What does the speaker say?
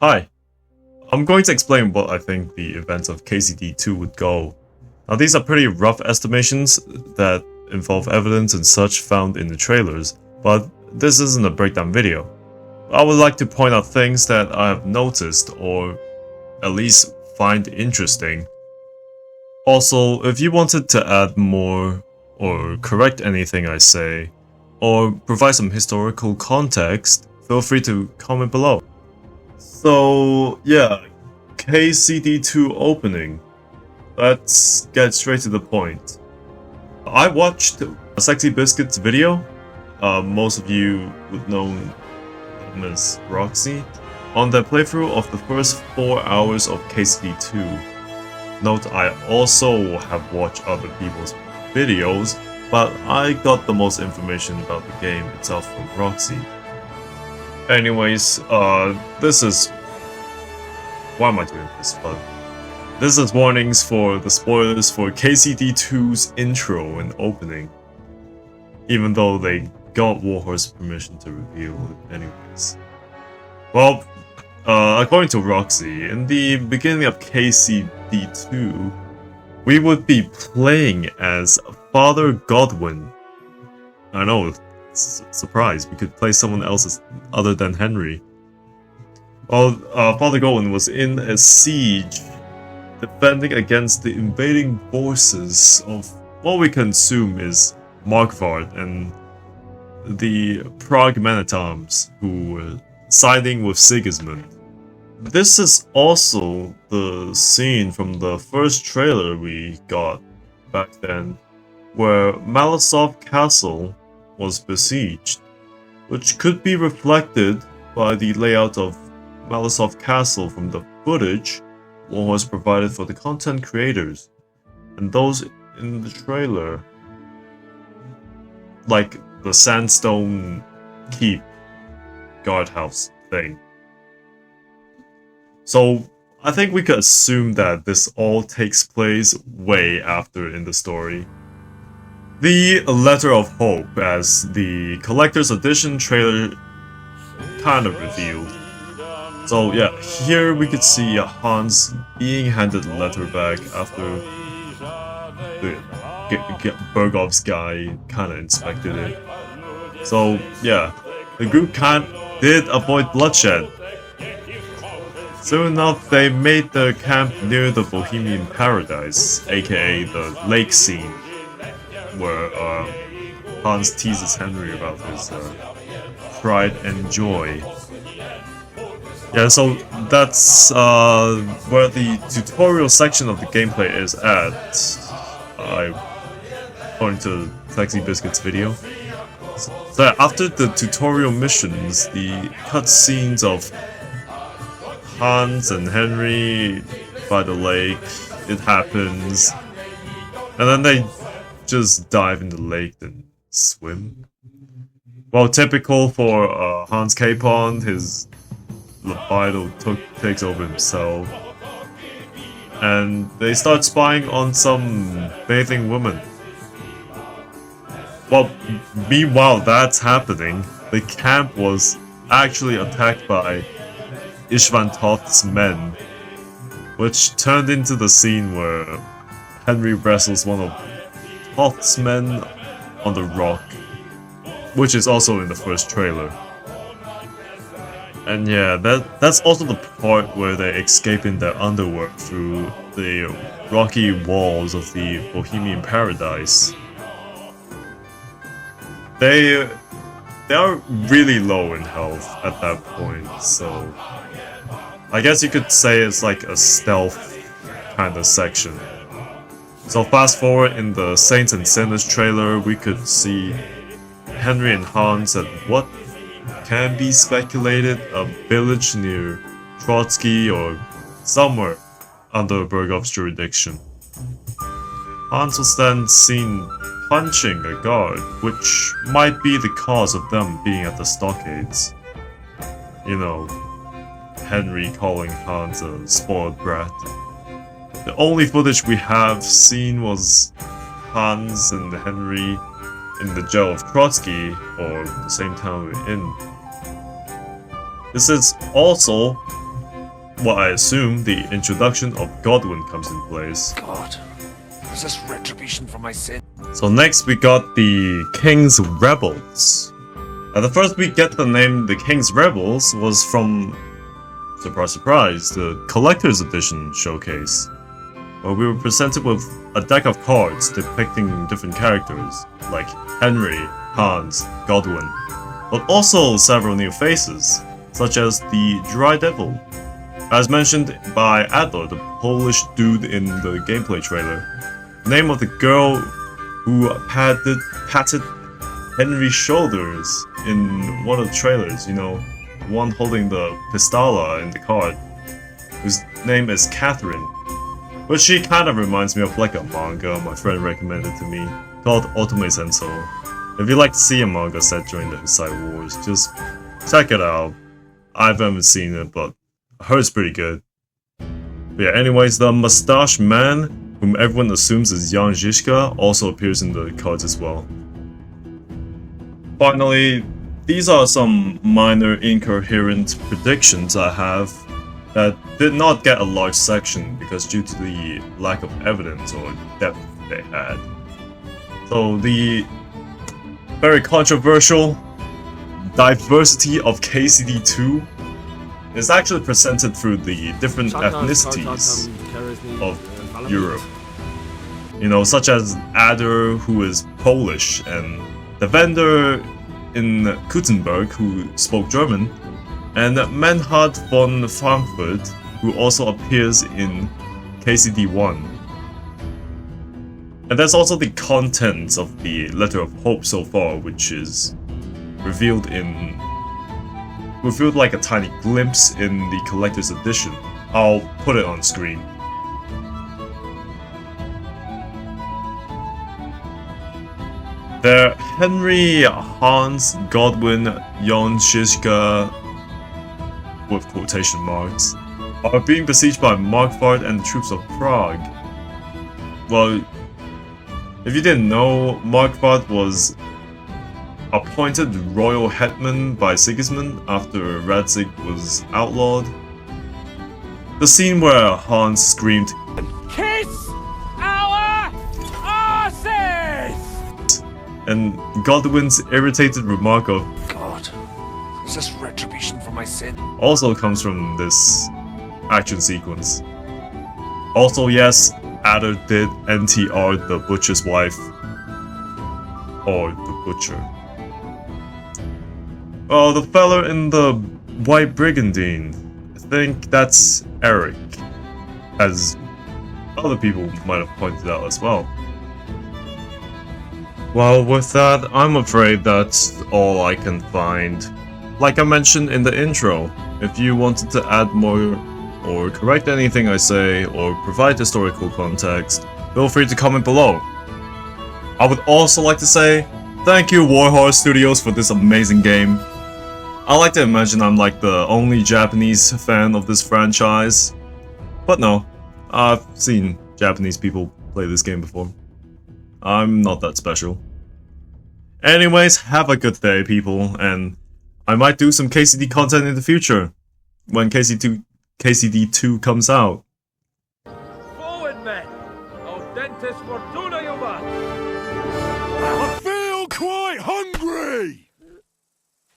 Hi, I'm going to explain what I think the events of KCD2 would go. Now these are pretty rough estimations that involve evidence and such found in the trailers, but this isn't a breakdown video. I would like to point out things that I have noticed or at least find interesting. Also, if you wanted to add more or correct anything I say, or provide some historical context, feel free to comment below. So yeah, KCD2 opening. Let's get straight to the point. I watched Sexy Biscuit's video. Most of you would know him as Roxy. On their playthrough of the first 4 hours of KCD2. Note I also have watched other people's videos, but I got the most information about the game itself from Roxy. Anyways, this is... Why am I doing this? But this is warnings for the spoilers for KCD2's intro and opening. Even though they got Warhorse's permission to reveal it anyways. Well, according to Roxy, in the beginning of KCD2, we would be playing as Father Godwin. I know, surprise, we could play someone else other than Henry. Well, Father Godwin was in a siege, defending against the invading forces of what we can assume is Markvard and the Prague Men-at-Arms, who were siding with Sigismund. This is also the scene from the first trailer we got back then, where Malosov Castle was besieged, which could be reflected by the layout of Malosov Castle from the footage Warhorse provided for the content creators, and those in the trailer, like the sandstone keep guardhouse thing. So I think we could assume that this all takes place way after in the story. The Letter of Hope, as the Collector's Edition trailer kind of revealed. So yeah, here we could see Hans being handed the letter back after the Bergov's guy kind of inspected it. So yeah, the group did avoid bloodshed. Soon enough, they made their camp near the Bohemian Paradise, aka the lake scene, where Hans teases Henry about his pride and joy. Yeah, so that's where the tutorial section of the gameplay is at, according to Sexy Biscuit's video. So after the tutorial missions, the cutscenes of Hans and Henry by the lake, it happens, and then they just dive in the lake and swim. Well, typical for Hans Capon, his libido takes over himself, and they start spying on some bathing woman. Well, meanwhile that's happening, the camp was actually attacked by Ishvan Toth's men, which turned into the scene where Henry wrestles one of Toth's men on the rock, which is also in the first trailer. And yeah, that's also the part where they escape in their underwear through the rocky walls of the Bohemian Paradise. They are really low in health at that point, so I guess you could say it's like a stealth kind of section. So fast forward in the Saints and Sinners trailer, we could see Henry and Hans at what can be speculated a village near Trotsky or somewhere under Bergov's jurisdiction. Hans was then seen punching a guard, which might be the cause of them being at the stockades. You know, Henry calling Hans a spoiled brat. The only footage we have seen was Hans and Henry in the jail of Trotsky, or the same town we're in. This is also what I assume the introduction of Godwin comes in place. God, is this retribution for my sin? So next we got the King's Rebels. Now the first we get the name the King's Rebels was from, surprise surprise, the Collector's Edition showcase, where we were presented with a deck of cards depicting different characters, like Henry, Hans, Godwin, but also several new faces, such as the Dry Devil, as mentioned by Adler, the Polish dude in the gameplay trailer. Name of the girl who patted Henry's shoulders in one of the trailers, you know, one holding the pistola in the card, whose name is Catherine. But she kind of reminds me of like a manga my friend recommended to me, called Otome Senso. If you'd like to see a manga set during the Husai Wars, just check it out. I haven't seen it, but I heard it's pretty good. But yeah, anyways, the mustache man, whom everyone assumes is Jan Žižka, also appears in the cards as well. Finally, these are some minor incoherent predictions I have that did not get a large section because due to the lack of evidence or depth they had. So the very controversial diversity of KCD2 is actually presented through the different ethnicities of Europe. You know, such as Adder, who is Polish, and the vendor in Kutzenberg, who spoke German, and Menhard von Frankfurt, who also appears in KCD1. And there's also the contents of the Letter of Hope so far, which is revealed like a tiny glimpse in the Collector's Edition. I'll put it on screen. There, Henry, Hans, Godwin, Jan Žižka, with quotation marks, are being besieged by Markvart and the troops of Prague. Well, if you didn't know, Markvart was appointed royal hetman by Sigismund after Radzig was outlawed. The scene where Hans screamed, "Kiss our asses!" and Godwin's irritated remark of, God, is this retribution for my sin? Also comes from this action sequence. Also, yes, Adder did NTR the butcher's wife, or the butcher. Oh, the fella in the white brigandine, I think that's Eric, as other people might have pointed out as well. Well, with that, I'm afraid that's all I can find. Like I mentioned in the intro, if you wanted to add more or correct anything I say or provide historical context, feel free to comment below. I would also like to say thank you Warhorse Studios for this amazing game. I like to imagine I'm like the only Japanese fan of this franchise, but no, I've seen Japanese people play this game before. I'm not that special. Anyways, have a good day people, and I might do some KCD content in the future, when KCD2 comes out. Forward men! Audentes fortuna!